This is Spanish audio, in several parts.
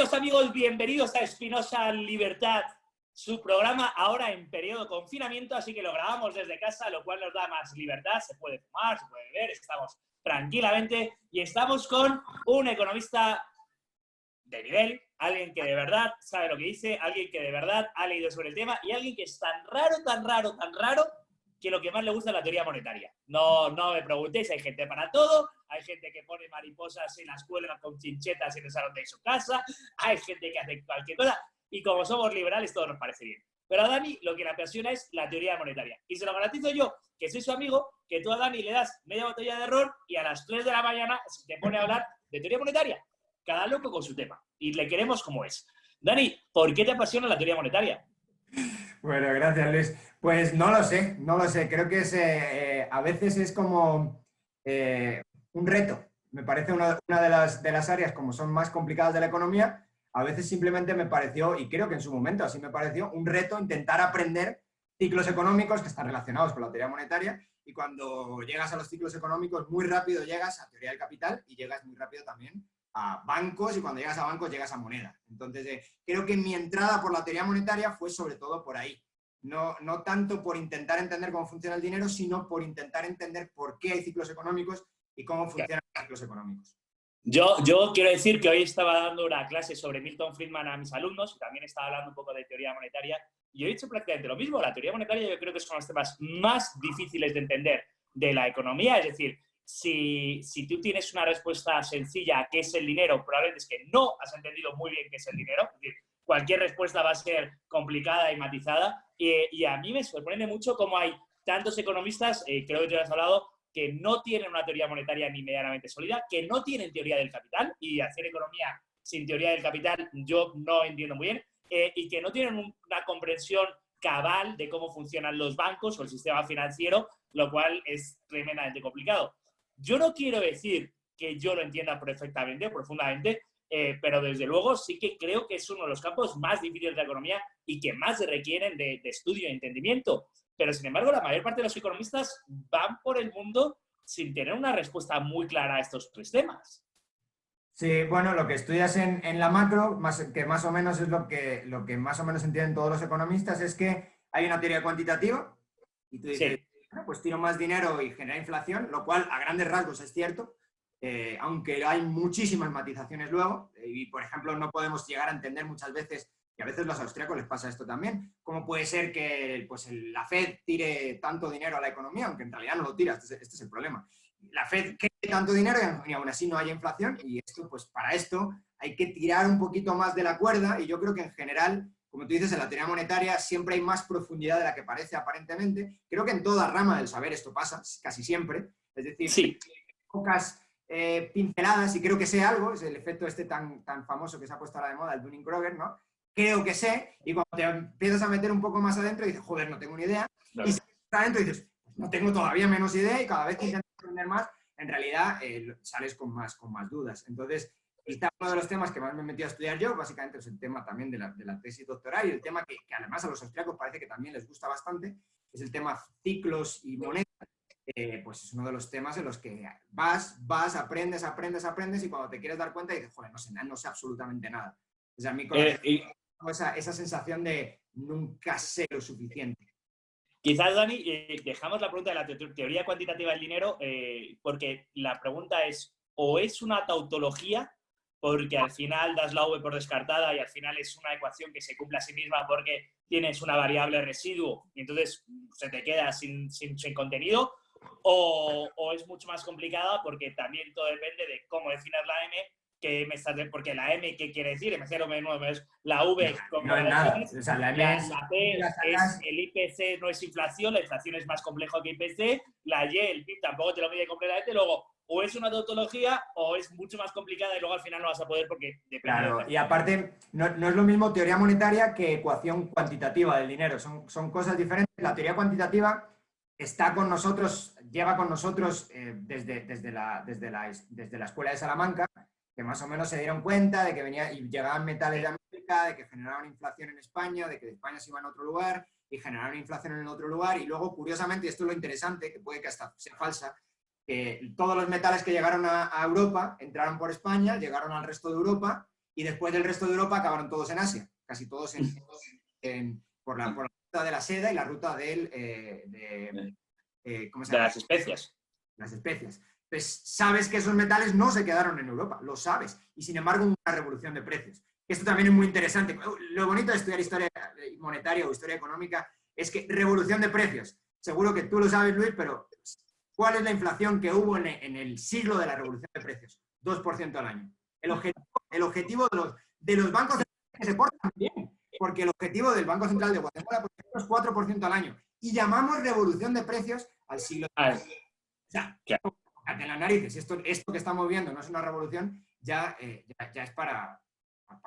Queridos amigos, bienvenidos a Espinosa Libertad, su programa ahora en periodo de confinamiento, así que lo grabamos desde casa, lo cual nos da más libertad, se puede fumar, se puede beber, estamos tranquilamente y estamos con un economista de nivel, alguien que de verdad sabe lo que dice, alguien que de verdad ha leído sobre el tema y alguien que es tan raro, que lo que más le gusta es la teoría monetaria. No me preguntéis, hay gente para todo, hay gente que pone mariposas en la escuela con chinchetas en el salón de su casa, hay gente que hace cualquier cosa, y como somos liberales todo nos parece bien. Pero a Dani lo que le apasiona es la teoría monetaria. Y se lo garantizo yo, que soy su amigo, que tú a Dani le das media botella de ron y a las 3 de la mañana se te pone a hablar de teoría monetaria. Cada loco con su tema. Y le queremos como es. Dani, ¿por qué te apasiona la teoría monetaria? Bueno, gracias, Luis. Pues no lo sé. Creo que a veces es como un reto. Me parece una de las áreas, como son más complicadas de la economía, a veces simplemente me pareció, y creo que en su momento así me pareció, un reto intentar aprender ciclos económicos que están relacionados con la teoría monetaria, y cuando llegas a los ciclos económicos muy rápido llegas a teoría del capital y llegas muy rápido también a bancos, y cuando llegas a bancos llegas a moneda. Entonces, creo que mi entrada por la teoría monetaria fue sobre todo por ahí. No tanto por intentar entender cómo funciona el dinero, sino por intentar entender por qué hay ciclos económicos y cómo funcionan los ciclos económicos. Yo quiero decir que hoy estaba dando una clase sobre Milton Friedman a mis alumnos y también estaba hablando un poco de teoría monetaria y yo he dicho prácticamente lo mismo. La teoría monetaria yo creo que es uno de los temas más difíciles de entender de la economía. Es decir, si tú tienes una respuesta sencilla a qué es el dinero, probablemente es que no has entendido muy bien qué es el dinero. Es decir, cualquier respuesta va a ser complicada y matizada. Y a mí me sorprende mucho cómo hay tantos economistas, creo que tú has hablado, que no tienen una teoría monetaria ni medianamente sólida, que no tienen teoría del capital, y hacer economía sin teoría del capital yo no entiendo muy bien, y que no tienen una comprensión cabal de cómo funcionan los bancos o el sistema financiero, lo cual es tremendamente complicado. Yo no quiero decir que yo lo entienda perfectamente, profundamente, pero desde luego sí que creo que es uno de los campos más difíciles de la economía y que más se requieren de estudio y entendimiento. Pero, sin embargo, la mayor parte de los economistas van por el mundo sin tener una respuesta muy clara a estos tres temas. Sí, bueno, lo que estudias en la macro, que más o menos es lo que más o menos entienden todos los economistas, es que hay una teoría cuantitativa y tú dices, Sí. bueno, pues tiro más dinero y genera inflación, lo cual a grandes rasgos es cierto, aunque hay muchísimas matizaciones luego, y por ejemplo no podemos llegar a entender muchas veces, y a veces a los austríacos les pasa esto también, cómo puede ser que pues, la Fed tire tanto dinero a la economía, aunque en realidad no lo tira, este es el problema. La Fed cree tanto dinero y aún así no hay inflación, y esto, pues para esto hay que tirar un poquito más de la cuerda, y yo creo que en general, como tú dices, en la teoría monetaria siempre hay más profundidad de la que parece aparentemente. Creo que en toda rama del saber esto pasa, casi siempre, es decir, Sí. pocas pinceladas y creo que sé algo, es el efecto este tan famoso que se ha puesto ahora de moda, el Dunning-Kruger, ¿no? Creo que sé, y cuando te empiezas a meter un poco más adentro dices, joder, no tengo ni idea, y si estás adentro dices, no tengo todavía menos idea, y cada vez que intentas aprender más, en realidad sales con más dudas. Entonces, quizá uno de los temas que más me he metido a estudiar yo, básicamente es el tema también de la tesis doctoral, y el tema que además a los austríacos parece que también les gusta bastante, es el tema ciclos y moneda. Pues es uno de los temas en los que vas, aprendes, y cuando te quieres dar cuenta dices, joder, no sé absolutamente nada. O sea, a mí con la esa sensación de nunca sé lo suficiente. Quizás, Dani, dejamos la pregunta de la teoría cuantitativa del dinero porque la pregunta es, o es una tautología, porque al final das la V por descartada y al final es una ecuación que se cumple a sí misma porque tienes una variable residuo y entonces se te queda sin contenido, o es mucho más complicada porque también todo depende de cómo definas la M, porque la M, ¿qué quiere decir? Me cero menos es la V como No es la nada. defines, O sea, la M la es, P la es sacas. el IPC, no es inflación, la inflación es más complejo que IPC, la Y, el PIB tampoco te lo mide completamente, luego o es una tautología o es mucho más complicada y luego al final no vas a poder porque depende de Claro, otra y cosa. aparte, no es lo mismo teoría monetaria que ecuación cuantitativa del dinero. Son cosas diferentes. La teoría cuantitativa está con nosotros, lleva con nosotros desde la escuela de Salamanca, que más o menos se dieron cuenta de que llegaban metales de América, de que generaban inflación en España, de que de España se iban a otro lugar y generaron inflación en otro lugar. Y luego, curiosamente, y esto es lo interesante, que puede que hasta sea falsa, que todos los metales que llegaron a Europa entraron por España, llegaron al resto de Europa y después del resto de Europa acabaron todos en Asia, casi todos por la ruta de la seda y la ruta ¿cómo se llama? De las especias. Las especias. Pues sabes que esos metales no se quedaron en Europa, lo sabes, y sin embargo hubo una revolución de precios. Esto también es muy interesante. Lo bonito de estudiar historia monetaria o historia económica es que revolución de precios. Seguro que tú lo sabes, Luis, pero ¿cuál es la inflación que hubo en el siglo de la revolución de precios? 2% al año. El objetivo de los bancos centrales que se portan bien, porque el objetivo del Banco Central de Guatemala, por ejemplo, es 4% al año. Y llamamos revolución de precios al siglo de... O sea, de las narices, esto que estamos viendo no es una revolución, ya es para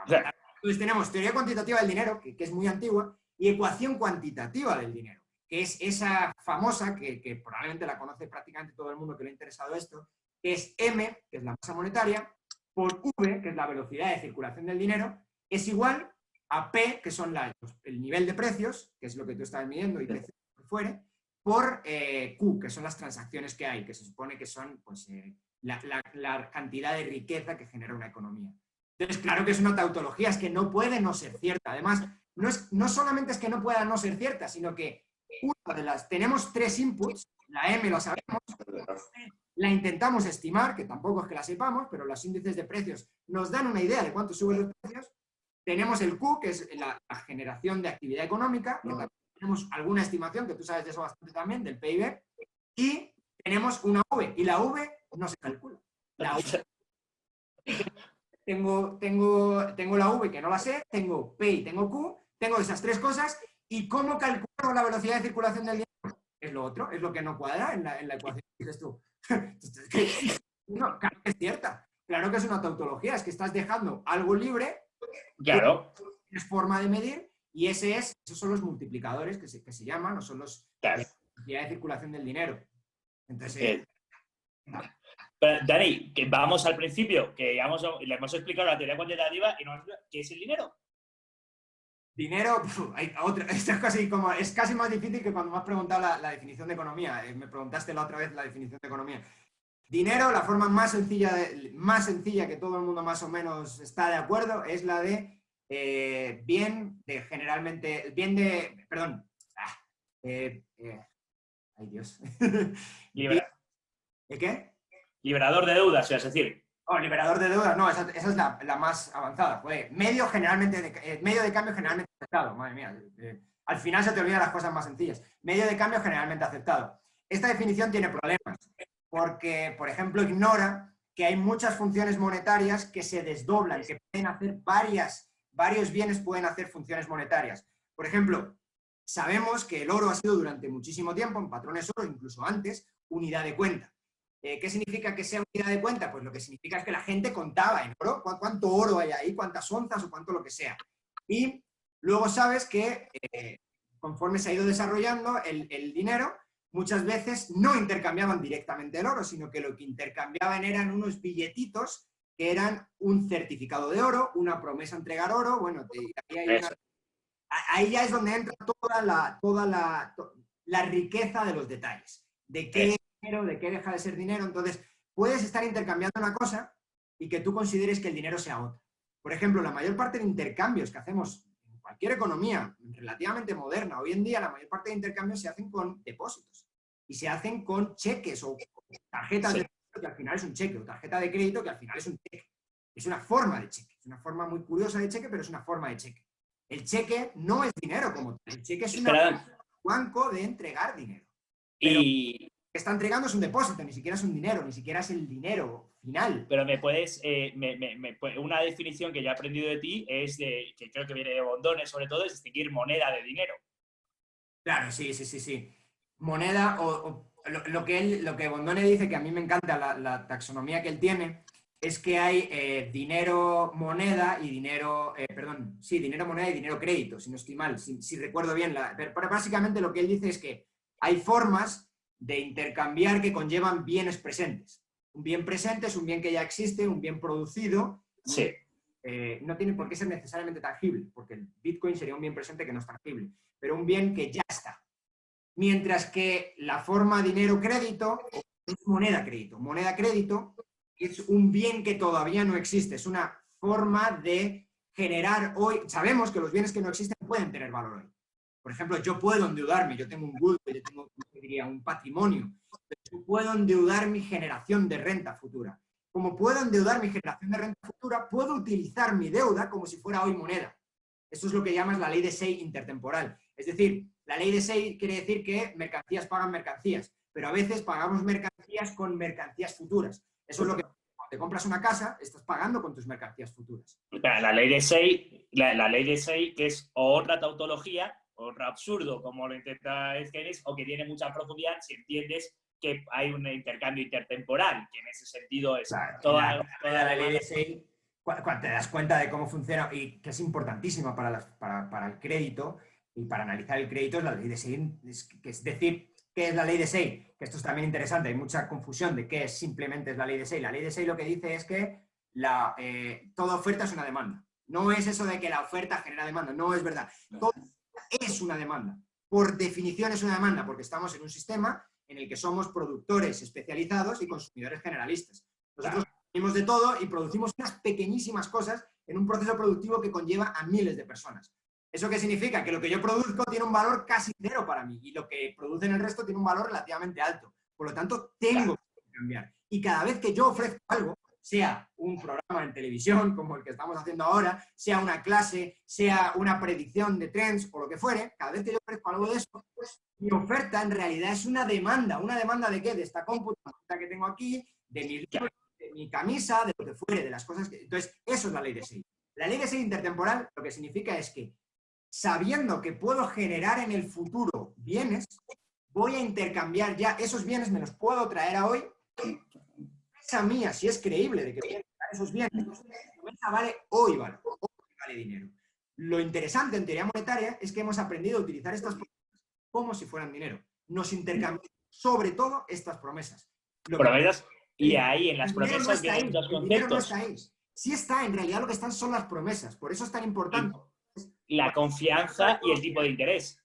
Entonces tenemos teoría cuantitativa del dinero, que es muy antigua, y ecuación cuantitativa del dinero, que es esa famosa, que probablemente la conoce prácticamente todo el mundo que le ha interesado esto, que es M, que es la masa monetaria, por V, que es la velocidad de circulación del dinero, es igual a P, que son el nivel de precios, que es lo que tú estás midiendo, y precios por fuera, por Q, que son las transacciones que hay, que se supone que son pues, la cantidad de riqueza que genera una economía. Entonces, claro que es una tautología, es que no puede no ser cierta. Además, no solamente es que no pueda no ser cierta, sino que tenemos 3 inputs, la M lo sabemos, la intentamos estimar, que tampoco es que la sepamos, pero los índices de precios nos dan una idea de cuánto suben los precios. Tenemos el Q, que es la generación de actividad económica, tenemos alguna estimación, que tú sabes de eso bastante también, del PIB, y tenemos una V, y la V no se calcula. La V. Tengo la V que no la sé, tengo P y tengo Q, tengo esas 3 cosas, ¿y cómo calculamos la velocidad de circulación del dinero? Es lo otro, es lo que no cuadra en la ecuación que dices tú. No, claro que es cierta, claro que es una tautología, es que estás dejando algo libre, claro, es forma de medir, y esos son los multiplicadores que se llaman, o son los claro. velocidad de circulación del dinero. Entonces, Pero, Dani, que vamos al principio, que le hemos explicado la teoría cuantitativa y ¿qué es el dinero? Dinero, es casi más difícil que cuando me has preguntado la definición de economía. Me preguntaste la otra vez la definición de economía. Dinero, la forma más sencilla que todo el mundo más o menos está de acuerdo, es la de ay Dios. ¿De qué? Liberador de deudas, es decir. Oh, liberador de deudas, no, esa es la más avanzada. Medio de cambio generalmente aceptado. Madre mía, al final se te olvidan las cosas más sencillas. Medio de cambio generalmente aceptado. Esta definición tiene problemas, porque, por ejemplo, ignora que hay muchas funciones monetarias que se desdoblan, que pueden hacer varios bienes pueden hacer funciones monetarias. Por ejemplo, sabemos que el oro ha sido durante muchísimo tiempo, en patrones oro, incluso antes, unidad de cuenta. ¿Qué significa que sea unidad de cuenta? Pues lo que significa es que la gente contaba en oro, cuánto oro hay ahí, cuántas onzas o cuánto lo que sea. Y luego sabes que conforme se ha ido desarrollando el dinero, muchas veces no intercambiaban directamente el oro, sino que lo que intercambiaban eran unos billetitos que eran un certificado de oro, una promesa a entregar oro, bueno, ahí ya es donde entra toda la riqueza de los detalles. De qué dinero, de qué deja de ser dinero. Entonces, puedes estar intercambiando una cosa y que tú consideres que el dinero sea otra. Por ejemplo, la mayor parte de intercambios que hacemos en cualquier economía relativamente moderna, hoy en día la mayor parte de intercambios se hacen con depósitos y se hacen con cheques o tarjetas de crédito que al final es un cheque, o tarjeta de crédito que al final es un cheque. Es una forma de cheque, es una forma muy curiosa de cheque, pero es una forma de cheque. El cheque no es dinero como tal, el cheque es un banco de entregar dinero. Pero y que está entregando es un depósito, ni siquiera es un dinero, ni siquiera es el dinero final. Pero me puedes, una definición que yo he aprendido de ti es que creo que viene de Bondone sobre todo, es distinguir moneda de dinero. Claro, sí. Moneda, lo que Bondone dice, que a mí me encanta la taxonomía que él tiene, es que hay dinero moneda y dinero, dinero moneda y dinero crédito, si no estoy mal, si recuerdo bien. Pero básicamente lo que él dice es que hay formas de intercambiar que conllevan bienes presentes. Un bien presente es un bien que ya existe, un bien producido. Sí. No tiene por qué ser necesariamente tangible, porque el Bitcoin sería un bien presente que no es tangible, pero un bien que ya está. Mientras que la forma dinero-crédito es moneda-crédito. Moneda-crédito es un bien que todavía no existe, es una forma de generar hoy. Sabemos que los bienes que no existen pueden tener valor hoy. Por ejemplo, yo puedo endeudarme, yo tengo un goodwill, yo tengo, diría, un patrimonio. Yo puedo endeudar mi generación de renta futura. Como puedo endeudar mi generación de renta futura, puedo utilizar mi deuda como si fuera hoy moneda. Eso es lo que llamas la ley de Say intertemporal. Es decir, la ley de Say quiere decir que mercancías pagan mercancías, pero a veces pagamos mercancías con mercancías futuras. Eso es lo que cuando te compras una casa, estás pagando con tus mercancías futuras. La ley de Say, la ley de Say, que es otra tautología, otro absurdo, como lo intenta Keynes, o que tiene mucha profundidad si entiendes que hay un intercambio intertemporal, que en ese sentido es claro, toda la ley de Say, cuando te das cuenta de cómo funciona y que es importantísima para el crédito y para analizar el crédito, es la ley de Say, es decir, ¿qué es la ley de Say? Que esto es también interesante, hay mucha confusión de qué simplemente es la ley de Say. La ley de Say lo que dice es que toda oferta es una demanda. No es eso de que la oferta genera demanda, no es verdad. Todo es una demanda. Por definición es una demanda, porque estamos en un sistema en el que somos productores especializados y consumidores generalistas. Nosotros consumimos de todo y producimos unas pequeñísimas cosas en un proceso productivo que conlleva a miles de personas. ¿Eso qué significa? Que lo que yo produzco tiene un valor casi cero para mí y lo que producen el resto tiene un valor relativamente alto. Por lo tanto, tengo que cambiar. Y cada vez que yo ofrezco algo, sea un programa en televisión, como el que estamos haciendo ahora, sea una clase, sea una predicción de trends o lo que fuere, cada vez que yo ofrezco algo de eso, pues mi oferta en realidad es una demanda. ¿Una demanda de qué? De esta computadora que tengo aquí, de mi libro, de mi camisa, de lo que fuere, de las cosas que... Entonces, eso es la ley de Say. La ley de Say intertemporal lo que significa es que, sabiendo que puedo generar en el futuro bienes, voy a intercambiar ya esos bienes, me los puedo traer a hoy. Esa mía, si es creíble de que voy a entregar esos bienes, esa vale hoy vale dinero. Lo interesante en teoría monetaria es que hemos aprendido a utilizar estas promesas como si fueran dinero. Nos intercambiamos sobre todo estas promesas. Promesas, y ahí en las promesas vienen dos conceptos. El dinero no está ahí. Sí está, en realidad lo que están son las promesas. Por eso es tan importante. La confianza y el tipo de interés.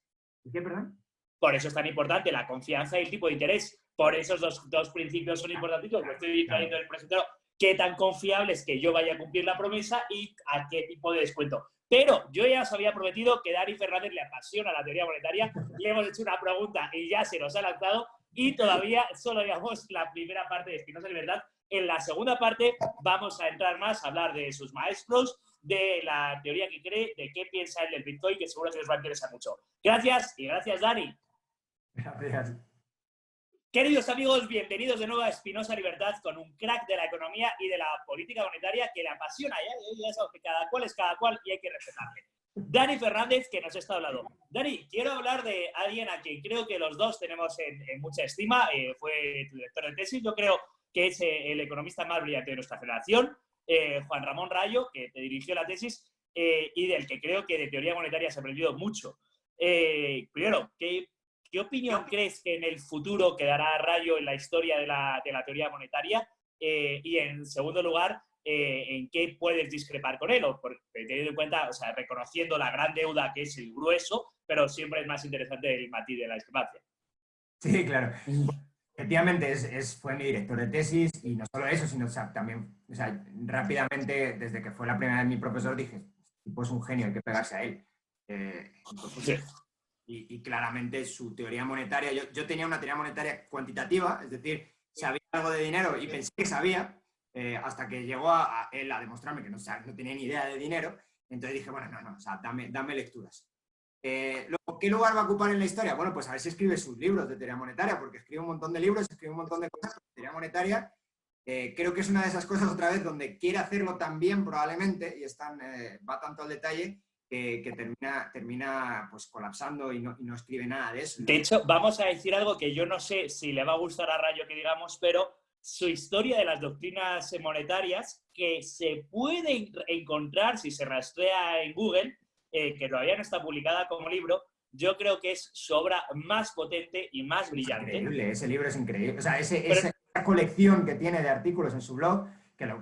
¿Qué, perdón? Por eso es tan importante la confianza y el tipo de interés. Por esos dos principios son importantísimos. Lo estoy trayendo el presentador. Qué tan confiable es que yo vaya a cumplir la promesa y a qué tipo de descuento. Pero yo ya os había prometido que Dani Fernández le apasiona la teoría monetaria. Le hemos hecho una pregunta y ya se nos ha lanzado. Y todavía solo llevamos la primera parte de Espinosa Libertad. En la segunda parte vamos a entrar más a hablar de sus maestros, de la teoría que cree, de qué piensa él del Bitcoin, que seguro que os va a interesar mucho. Gracias y gracias, Dani. Gracias. Queridos amigos, bienvenidos de nuevo a Espinosa Libertad con un crack de la economía y de la política monetaria que le apasiona. Ya sabes que cada cual es cada cual y hay que respetarle. Dani Fernández, que nos está hablando. Dani, quiero hablar de alguien a quien creo que los dos tenemos en mucha estima. Fue tu director de tesis. Yo creo que es el economista más brillante de nuestra generación, Juan Ramón Rayo, que te dirigió la tesis y del que creo que de teoría monetaria se ha aprendido mucho. Primero, ¿qué opinión crees que en el futuro quedará Rayo en la historia de la teoría monetaria? Y en segundo lugar, ¿en qué puedes discrepar con él? Teniendo en cuenta, o sea, reconociendo la gran deuda que es el grueso, pero siempre es más interesante el matiz de la discrepancia. Sí, claro. Efectivamente, fue mi director de tesis y no solo eso, sino también, rápidamente, desde que fue la primera vez mi profesor, dije, tipo es un genio, hay que pegarse a él. Sí. Y claramente su teoría monetaria, yo tenía una teoría monetaria cuantitativa, es decir, sabía algo de dinero y pensé que sabía, hasta que llegó a él a demostrarme que no tenía ni idea de dinero, entonces dije, bueno, no, dame lecturas. Luego, ¿qué lugar va a ocupar en la historia? Bueno, pues a ver si escribe sus libros de teoría monetaria, porque escribe un montón de libros, escribe un montón de cosas, pero teoría monetaria creo que es una de esas cosas otra vez donde quiere hacerlo tan bien probablemente y va tanto al detalle que termina pues colapsando y no escribe nada de eso. De hecho, vamos a decir algo que yo no sé si le va a gustar a Rayo que digamos, pero su historia de las doctrinas monetarias, que se puede encontrar si se rastrea en Google, que todavía no está publicada como libro, yo creo que es su obra más potente y más brillante. Increíble, ese libro es increíble. O sea, esa colección que tiene de artículos en su blog,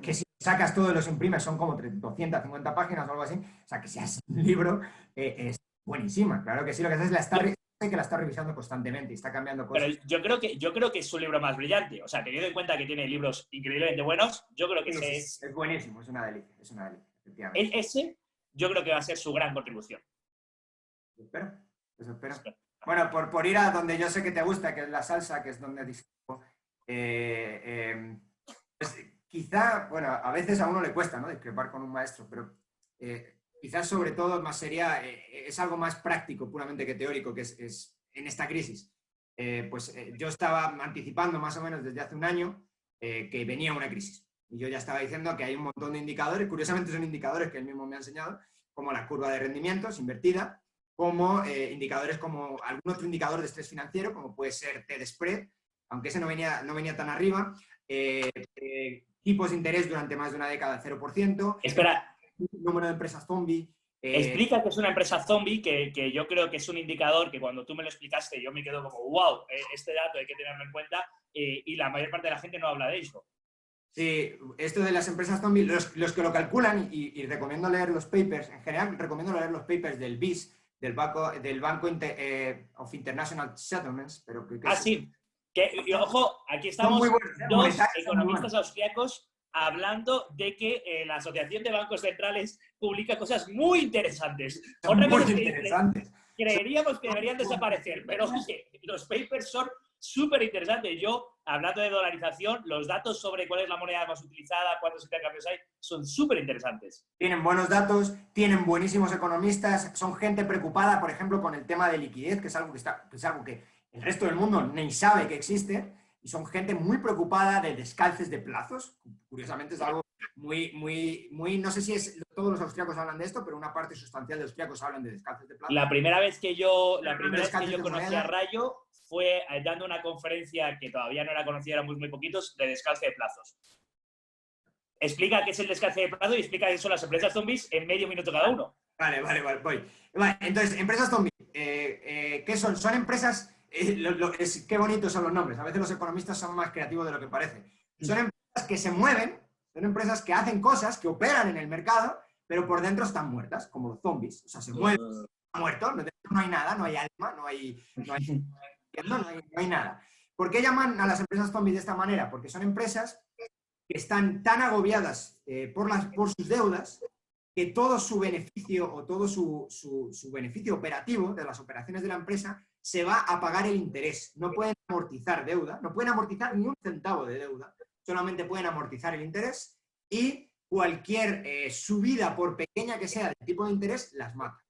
que si sacas todo y los imprimes son como 250 páginas o algo así, o sea, que si hace un libro es buenísima. Claro que sí, lo que hace es la está sé que la está revisando constantemente y está cambiando cosas. Pero yo creo que es su libro más brillante. O sea, teniendo en cuenta que tiene libros increíblemente buenos, yo creo que ese Es buenísimo, es una delicia, efectivamente. ese yo creo que va a ser su gran contribución. Eso espero. Bueno, por ir a donde yo sé que te gusta, que es la salsa, que es donde disfruto, pues, quizá, bueno, a veces a uno le cuesta, ¿no?, discrepar con un maestro, pero quizás sobre todo más sería, es algo más práctico puramente que teórico, que es en esta crisis. Yo estaba anticipando más o menos desde hace un año que venía una crisis. Y yo ya estaba diciendo que hay un montón de indicadores, curiosamente son indicadores que él mismo me ha enseñado, como la curva de rendimientos invertida, como indicadores como algún otro indicador de estrés financiero, como puede ser T-spread, aunque ese no venía tan arriba, tipos de interés durante más de una década 0%, Espera, número de empresas zombie. explica que es una empresa zombie, que yo creo que es un indicador que cuando tú me lo explicaste yo me quedo como, wow, este dato hay que tenerlo en cuenta, y la mayor parte de la gente no habla de eso. Sí, esto de las empresas zombie, los que lo calculan, y recomiendo leer los papers, en general recomiendo leer los papers del BIS, del Banco of International Settlements, pero sí. Y ojo, aquí estamos dos economistas austriacos hablando de que la Asociación de Bancos Centrales publica cosas muy interesantes. Otra cosa que creeríamos que deberían desaparecer, pero oye, los papers son súper interesantes. Yo, hablando de dolarización, los datos sobre cuál es la moneda más utilizada, cuántos intercambios hay, son súper interesantes. Tienen buenos datos, tienen buenísimos economistas, son gente preocupada, por ejemplo, con el tema de liquidez, que es algo que el resto del mundo ni sabe que existe, y son gente muy preocupada de descalces de plazos. Curiosamente es algo muy, no sé si todos los austriacos hablan de esto, pero una parte sustancial de austriacos hablan de descalces de plazos. La primera vez que yo conocí a Rayo fue dando una conferencia que todavía no era conocida, éramos muy poquitos, de descalce de plazos. Explica qué es el descalce de plazo y explica qué son las empresas zombies en medio minuto cada uno. Vale, voy. Vale, entonces, empresas zombies, ¿qué son? Son empresas, qué bonitos son los nombres, a veces los economistas son más creativos de lo que parece. Son empresas que se mueven, son empresas que hacen cosas, que operan en el mercado, pero por dentro están muertas, como los zombies. O sea, se mueven, están muertos, no hay nada, no hay alma, no hay nada. ¿Por qué llaman a las empresas zombies de esta manera? Porque son empresas que están tan agobiadas por sus deudas que todo su beneficio o todo su beneficio operativo de las operaciones de la empresa se va a pagar el interés. No pueden amortizar deuda, no pueden amortizar ni un centavo de deuda, solamente pueden amortizar el interés, y cualquier subida, por pequeña que sea, del tipo de interés, las mata.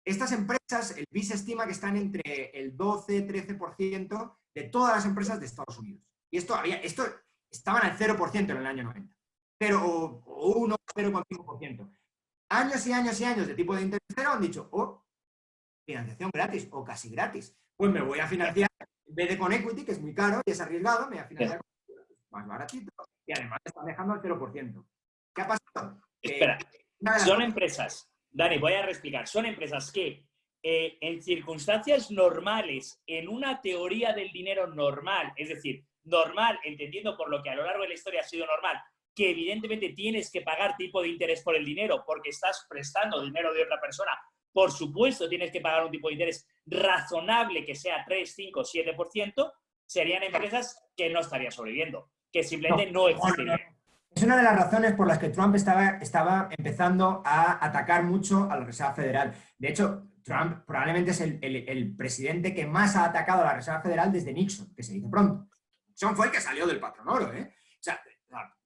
Estas empresas, el BIS estima que están entre el 12-13% de todas las empresas de Estados Unidos. Y esto estaban al 0% en el año 90. O 1, 0,5%. Años y años y años de tipo de interés cero han dicho, financiación gratis o casi gratis. Pues me voy a financiar, en vez de con equity, que es muy caro y es arriesgado, me voy a financiar más baratito, y además están dejando el 0%. ¿Qué ha pasado? Espera, son empresas, Dani, voy a reexplicar, son empresas que en circunstancias normales, en una teoría del dinero normal, es decir, normal, entendiendo por lo que a lo largo de la historia ha sido normal, que evidentemente tienes que pagar tipo de interés por el dinero porque estás prestando dinero de otra persona, por supuesto tienes que pagar un tipo de interés razonable que sea 3, 5, 7%, serían empresas que no estarían sobreviviendo, que simplemente no existirían. Es una de las razones por las que Trump estaba empezando a atacar mucho a la Reserva Federal. De hecho, Trump probablemente es el presidente que más ha atacado a la Reserva Federal desde Nixon, que se dice pronto. Nixon fue el que salió del patrón oro, ¿eh? O sea,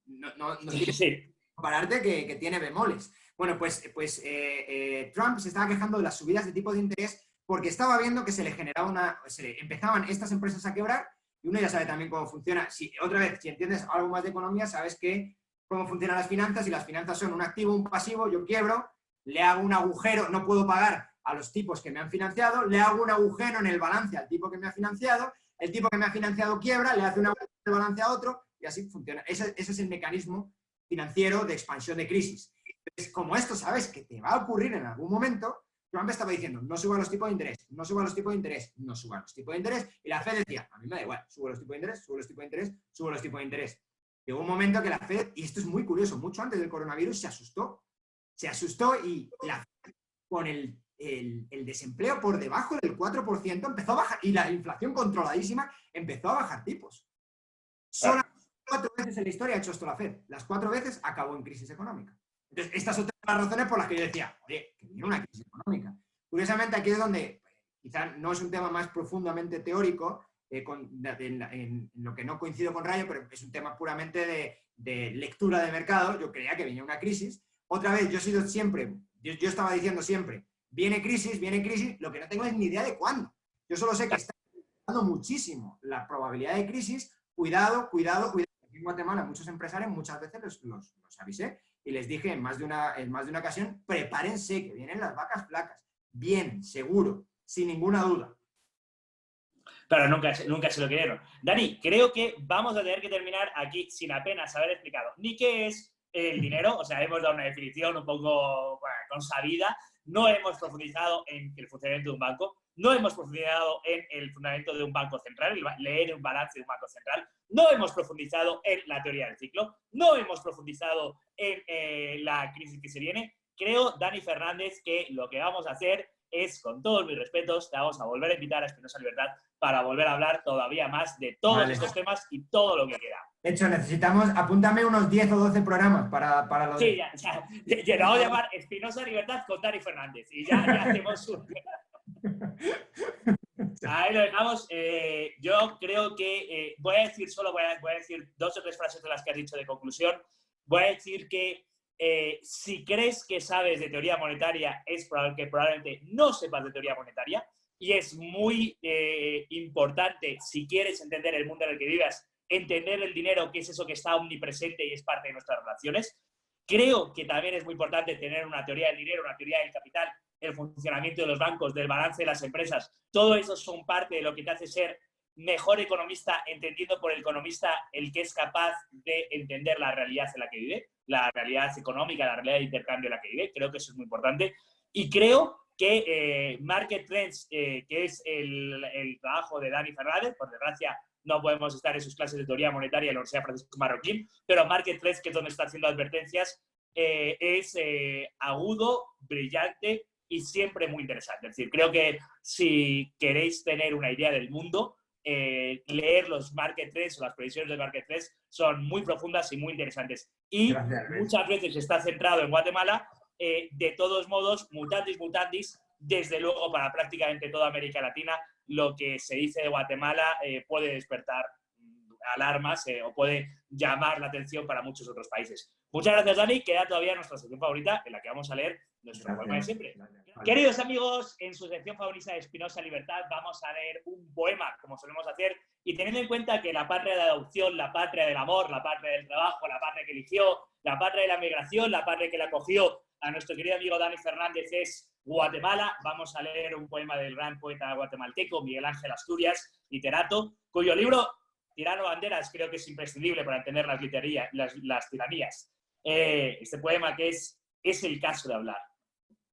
no tienes que compararte que tiene bemoles. Bueno, Trump se estaba quejando de las subidas de tipo de interés porque estaba viendo que empezaban estas empresas a quebrar, y uno ya sabe también cómo funciona. Si entiendes algo más de economía, sabes cómo funcionan las finanzas, y las finanzas son un activo, un pasivo. Yo quiebro, le hago un agujero, no puedo pagar a los tipos que me han financiado, le hago un agujero en el balance al tipo que me ha financiado, el tipo que me ha financiado quiebra, le hace un agujero en el balance a otro, y así funciona. Ese es el mecanismo financiero de expansión de crisis. Entonces, como esto sabes que te va a ocurrir en algún momento, Trump estaba diciendo, no suban los tipos de interés, no suban los tipos de interés, no suban los tipos de interés, y la Fed decía, a mí me da igual, subo los tipos de interés, subo los tipos de interés, subo los tipos de interés. Llegó un momento que la Fed, y esto es muy curioso, mucho antes del coronavirus se asustó, y la Fed, con el el desempleo por debajo del 4% empezó a bajar, y la inflación controladísima empezó a bajar tipos. Solamente 4 veces en la historia ha hecho esto la Fed. Las 4 veces acabó en crisis económica. Entonces, estas son las razones por las que yo decía, oye, que viene una crisis económica. Curiosamente, aquí es donde, quizás no es un tema más profundamente teórico, en lo que no coincido con Rayo, pero es un tema puramente de lectura de mercado. Yo creía que venía una crisis. Otra vez, yo he sido siempre, yo estaba diciendo siempre, viene crisis, lo que no tengo es ni idea de cuándo. Yo solo sé que está aumentando muchísimo la probabilidad de crisis. Cuidado. Aquí en Guatemala muchos empresarios muchas veces los avisé y les dije en más de una ocasión, prepárense que vienen las vacas flacas. Bien, seguro, sin ninguna duda. Pero nunca se lo creyeron. Dani, creo que vamos a tener que terminar aquí sin apenas haber explicado ni qué es el dinero. O sea, hemos dado una definición un poco consabida. No hemos profundizado en el funcionamiento de un banco. No hemos profundizado en el fundamento de un banco central, leer un balance de un banco central. No hemos profundizado en la teoría del ciclo. No hemos profundizado en la crisis que se viene. Creo, Dani Fernández, que lo que vamos a hacer es, con todos mis respetos, te vamos a volver a invitar a Espinosa Libertad para volver a hablar todavía más de todos estos temas y todo lo que queda. De hecho, apúntame unos 10 o 12 programas para lo de... Sí, ya lo vamos a llamar Espinosa Libertad con Dani Fernández y ya hacemos un... Ahí lo dejamos. Yo creo que voy a decir 2 o 3 frases de las que has dicho de conclusión. Voy a decir que si crees que sabes de teoría monetaria, es probable que probablemente no sepas de teoría monetaria, y es muy importante, si quieres entender el mundo en el que vivas, entender el dinero, que es eso que está omnipresente y es parte de nuestras relaciones. Creo que también es muy importante tener una teoría del dinero, una teoría del capital, el funcionamiento de los bancos, del balance de las empresas. Todo eso son parte de lo que te hace ser mejor economista, entendiendo por el economista el que es capaz de entender la realidad en la que vive, la realidad económica, la realidad de intercambio en la que vive. Creo que eso es muy importante. Y creo que Market Trends, que es el trabajo de Dani Fernández, por desgracia no podemos estar en sus clases de teoría monetaria en la Universidad Francisco Marroquín, pero Market Trends, que es donde está haciendo advertencias, es agudo, brillante y siempre muy interesante. Es decir, creo que si queréis tener una idea del mundo, leer los Market Trends o las previsiones de Market Trends son muy profundas y muy interesantes. Y muchas veces está centrado en Guatemala. De todos modos, mutandis mutandis, desde luego para prácticamente toda América Latina, lo que se dice de Guatemala puede despertar alarmas o puede llamar la atención para muchos otros países. Muchas gracias, Dani. Queda todavía nuestra sección favorita, en la que vamos a leer nuestro poema de siempre. Vale. Queridos amigos, en su sección favorita de Espinosa Libertad vamos a leer un poema, como solemos hacer, y teniendo en cuenta que la patria de la adopción, la patria del amor, la patria del trabajo, la patria que eligió, la patria de la migración, la patria que la acogió a nuestro querido amigo Dani Fernández es Guatemala, vamos a leer un poema del gran poeta guatemalteco Miguel Ángel Asturias, literato, cuyo libro Tirano Banderas creo que es imprescindible para entender las tiranías. Este poema que es el caso de hablar.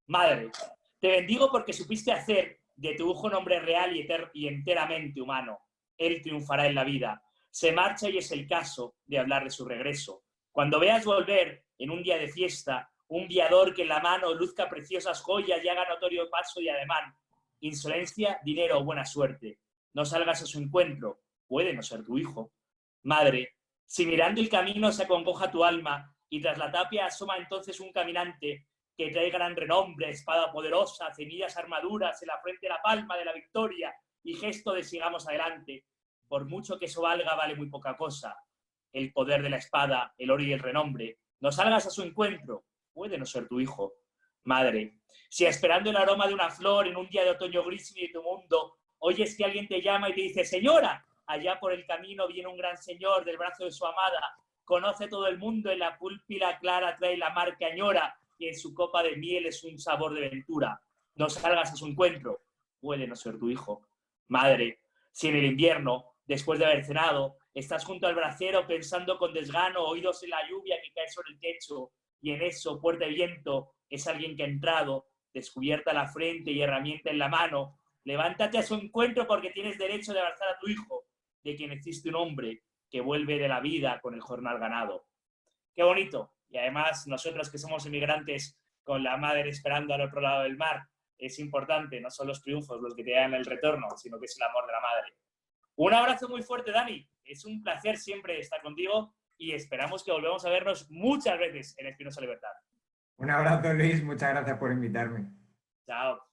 Madre, te bendigo porque supiste hacer de tu hijo un hombre real y enteramente humano. Él triunfará en la vida. Se marcha y es el caso de hablar de su regreso. Cuando veas volver en un día de fiesta un viador que en la mano luzca preciosas joyas y haga notorio paso y ademán, insolencia, dinero o buena suerte. No salgas a su encuentro, puede no ser tu hijo. Madre, si mirando el camino se acongoja tu alma y tras la tapia asoma entonces un caminante que trae gran renombre, espada poderosa, ceñidas armaduras, en la frente la palma de la victoria y gesto de sigamos adelante, por mucho que eso valga, vale muy poca cosa. El poder de la espada, el oro y el renombre. No salgas a su encuentro, puede no ser tu hijo. Madre, si esperando el aroma de una flor en un día de otoño gris de tu mundo, oyes que alguien te llama y te dice, señora, allá por el camino viene un gran señor del brazo de su amada, conoce todo el mundo, en la púlpila clara trae la mar que añora y en su copa de miel es un sabor de ventura. No salgas a su encuentro, puede no ser tu hijo. Madre, si en el invierno, después de haber cenado, estás junto al brasero pensando con desgano, oídos en la lluvia que cae sobre el techo, y en eso, puerta de viento, es alguien que ha entrado, descubierta la frente y herramienta en la mano, levántate a su encuentro porque tienes derecho de abrazar a tu hijo, de quien existe un hombre que vuelve de la vida con el jornal ganado. Qué bonito. Y además, nosotros que somos inmigrantes con la madre esperando al otro lado del mar, es importante, no son los triunfos los que te dan el retorno, sino que es el amor de la madre. Un abrazo muy fuerte, Dani. Es un placer siempre estar contigo y esperamos que volvamos a vernos muchas veces en Espinosa Libertad. Un abrazo, Luis. Muchas gracias por invitarme. Chao.